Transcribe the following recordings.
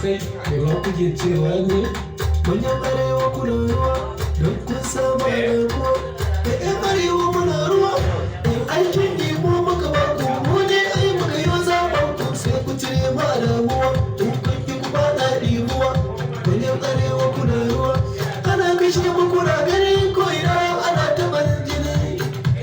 Kai da kuke cewa ne manyan arewa kuna ruwa don kun saba da ruwa da yan arewa muna ruwa in aikin nemo maka ba ku mu ne ai muka yi zaɓen ku sai ku cire ma damuwa in kun ki ku ba na ɗibuwa manyan arewa kuna ruwa ana kashe mu kuna gani ko ina ana taɓa jini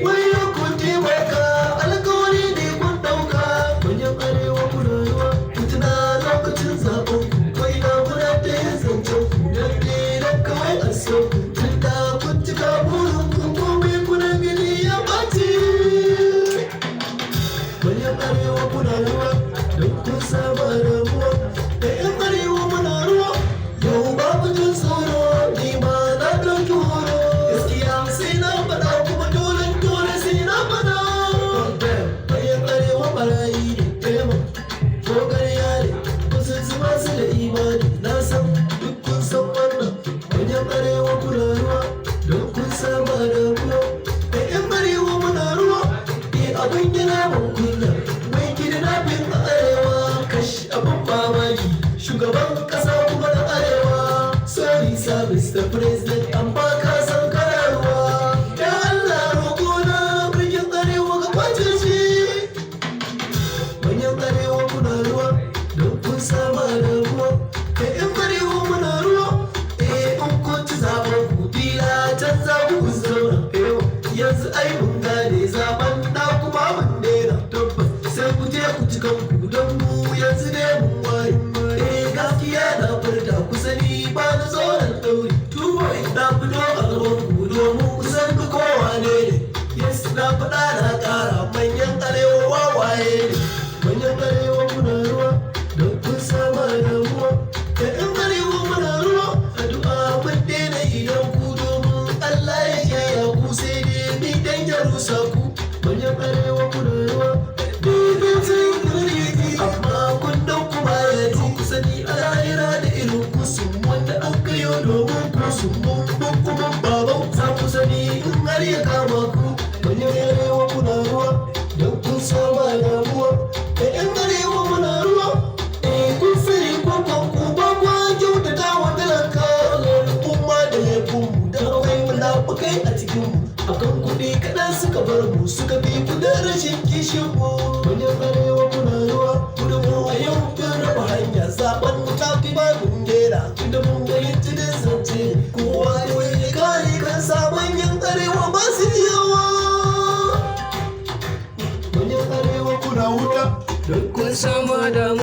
wayo kun taimaka alƙawari ne kun ɗauka manyan arewa kuna ruwa ku tuna lokacin zaɓen ku ko ina muna ta yin zancen ku dan ne dan kawai a so ku tun da kun cika burin ku komai kuna gani ya ɓaci manyan arewa kuna ruwa don kun saba da ruwa da yan arewa muna ruwa yau babu jin tsoro ni ma na ɗauki horo gaskiya sai na faɗa kuma dole sai na faɗa manyan arewa ɓarayi ne tema ko ƙarya ne kusan su masu da imani na san duk kun san wannan manyan arewa kuna ruwa don kun saba da ruwa da yan arewa muna ruwa abin yana ban kunya mai kidnapping a arewa kash abin mamaki shugaban kasa kuma na arewa sorry sir Mr. President an ba ka san kararwa ya Allah roƙo na birgin arewa ga kwace shi manyan arewa kuna ruwa don kun saba da ruwa da yan arewa muna ruwa in kun ci zaɓen ku bila can za ku zauna yanzu ai mun gane zaɓen na kuma mun daina tabbas sai ku je ku ci kanku don mu yanzu ne mun waye gaskiya na furta ku sani ba na tsoron ɗauri tuwo na fito a gaban ku domin ku san ku kowa ne yes na faɗa na ƙara manyan arewa wawaye ne manyan arewa muna ruwa don kun saba da ruwa da yan arewa muna ruwa addu'a mun daina idan ku domin Allah ya kiyaye ku sai dai ni dan ya rusa ku manyan arewa kuna ruwa daidai sai gari amma kun dan kuma ya ji ku sani a lahira da irin ku sun wanda an kayo domin ku sun mun kuma baban za ku sani in har ya kama ku manyan arewa kuna ruwa don kun saba da ruwa da yan arewa muna ruwa kun sani kwakwan ku ba kwa kyautata wa talaka kuma da laifin mu da akwai munafukai a cikin mu akan kuɗi kaɗan suka bar mu suka bi ku da rashin kishin mu manyan arewa kuna ruwa gudun mu a yau kun raba hanya zaɓen mu ta fi ba mun gera inda mun gayyaci da zance kowa ya kare kansa manyan arewa ba su yawa manyan arewa kuna wuta don kun sama da